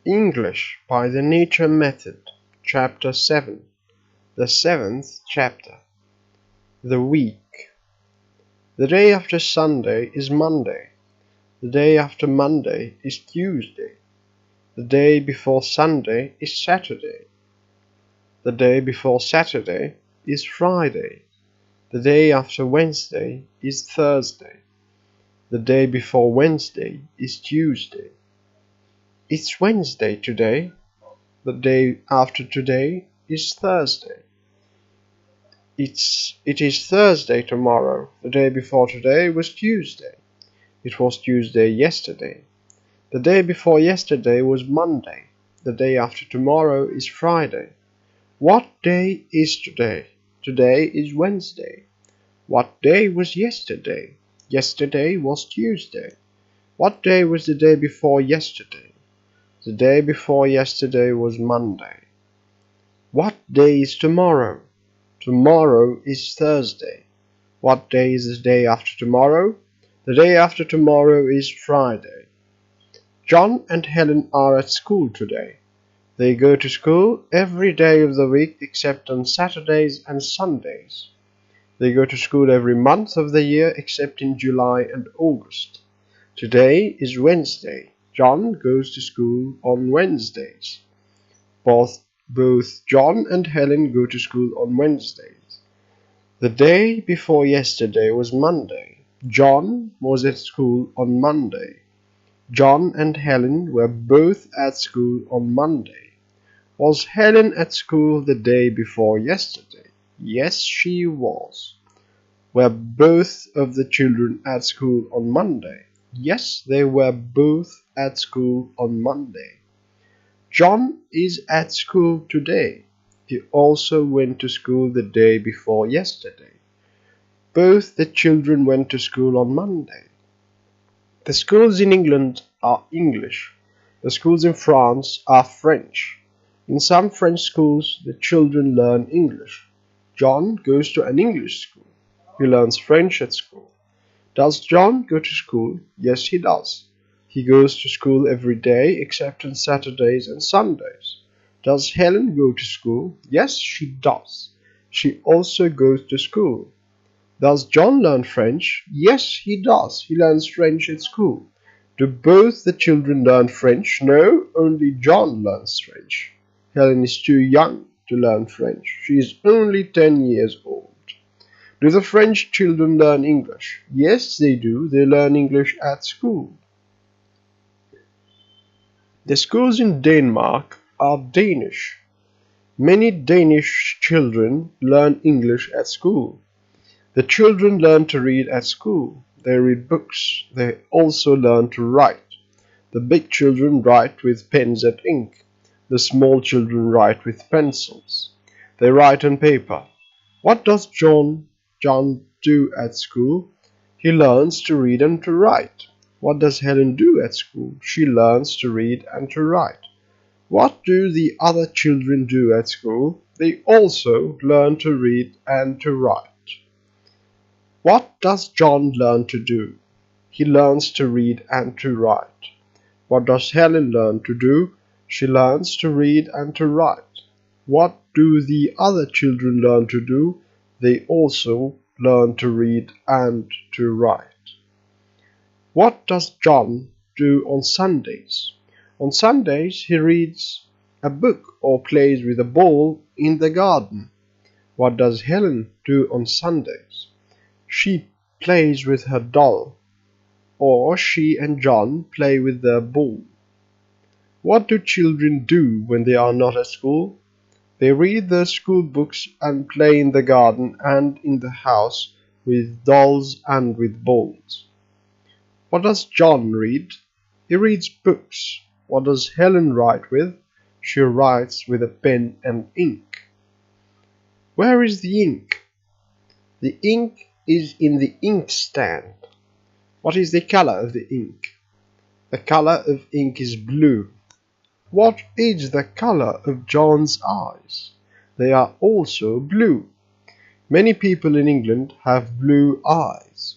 English by the Nature Method, Chapter 7, the 7th chapter. The week. The day after Sunday is Monday. The day after Monday is Tuesday. The day before Sunday is Saturday. The day before Saturday is Friday. The day after Wednesday is Thursday. The day before Wednesday is Tuesday. It's Wednesday today. The day after today is Thursday. It is Thursday tomorrow. The day before today was Tuesday. It was Tuesday yesterday. The day before yesterday was Monday. The day after tomorrow is Friday. What day is today? Today is Wednesday. What day was yesterday? Yesterday was Tuesday. What day was the day before yesterday? The day before yesterday was Monday. What day is tomorrow? Tomorrow is Thursday. What day is the day after tomorrow? The day after tomorrow is Friday. John and Helen are at school today. They go to school every day of the week except on Saturdays and Sundays. They go to school every month of the year except in July and August. Today is Wednesday. John goes to school on Wednesdays. Both John and Helen go to school on Wednesdays. The day before yesterday was Monday. John was at school on Monday. John and Helen were both at school on Monday. Was Helen at school the day before yesterday? Yes, she was. Were both of the children at school on Monday? Yes, they were both at school on Monday. John is at school today. He also went to school the day before yesterday. Both the children went to school on Monday. The schools in England are English. The schools in France are French. In some French schools, the children learn English. John goes to an English school. He learns French at school. Does John go to school? Yes, he does. He goes to school every day except on Saturdays and Sundays. Does Helen go to school? Yes, she does. She also goes to school. Does John learn French? Yes, he does. He learns French at school. Do both the children learn French? No, only John learns French. Helen is too young to learn French. She is only 10 years old. Do the French children learn English? Yes, they do. They learn English at school. The schools in Denmark are Danish. Many Danish children learn English at school. The children learn to read at school. They read books. They also learn to write. The big children write with pens and ink. The small children write with pencils. They write on paper. What does John do at school? He learns to read and to write. What does Helen do at school? She learns to read and to write. What do the other children do at school? They also learn to read and to write. What does John learn to do? He learns to read and to write. What does Helen learn to do? She learns to read and to write. What do the other children learn to do? They also learn to read and to write. What does John do on Sundays? On Sundays he reads a book or plays with a ball in the garden. What does Helen do on Sundays? She plays with her doll, or she and John play with their ball. What do children do when they are not at school? They read their school books and play in the garden and in the house with dolls and with balls. What does John read? He reads books. What does Helen write with? She writes with a pen and ink. Where is the ink? The ink is in the inkstand. What is the color of the ink? The color of ink is blue. What is the color of John's eyes? They are also blue. Many people in England have blue eyes.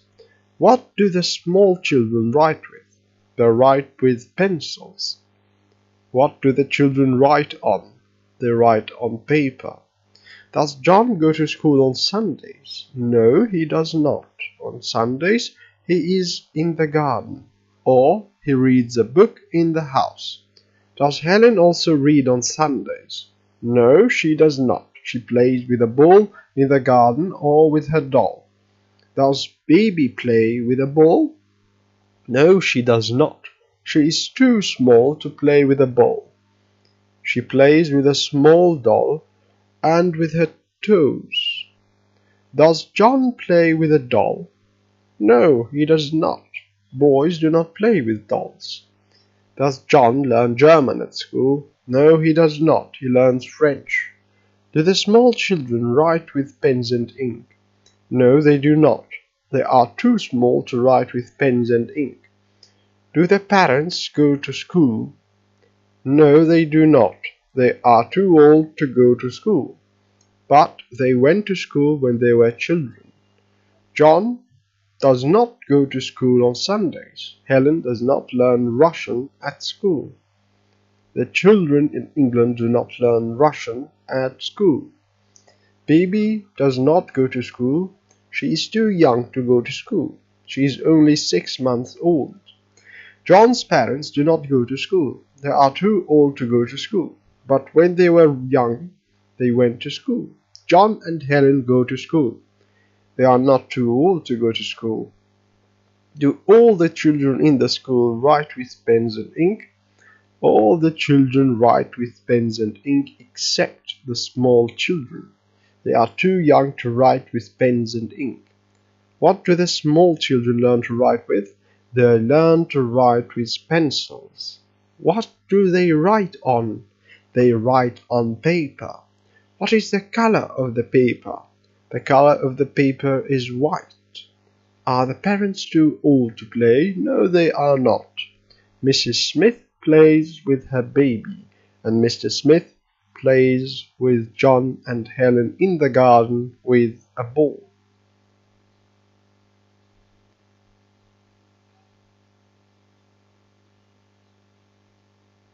What do the small children write with? They write with pencils. What do the children write on? They write on paper. Does John go to school on Sundays? No, he does not. On Sundays, he is in the garden, or he reads a book in the house. Does Helen also read on Sundays? No, she does not. She plays with a ball in the garden or with her doll. Does Baby play with a ball? No, she does not. She is too small to play with a ball. She plays with a small doll and with her toes. Does John play with a doll? No, he does not. Boys do not play with dolls. Does John learn German at school? No, he does not. He learns French. Do the small children write with pens and ink? No, they do not. They are too small to write with pens and ink. Do the parents go to school? No, they do not. They are too old to go to school. But they went to school when they were children. John does not go to school on Sundays. Helen does not learn Russian at school. The children in England do not learn Russian at school. Baby does not go to school. She is too young to go to school. She is only 6 months old. John's parents do not go to school. They are too old to go to school. But when they were young, they went to school. John and Helen go to school. They are not too old to go to school. Do all the children in the school write with pens and ink? All the children write with pens and ink except the small children. They are too young to write with pens and ink. What do the small children learn to write with? They learn to write with pencils. What do they write on? They write on paper. What is the color of the paper? The color of the paper is white. Are the parents too old to play? No, they are not. Mrs. Smith plays with her baby, and Mr. Smith plays with John and Helen in the garden with a ball.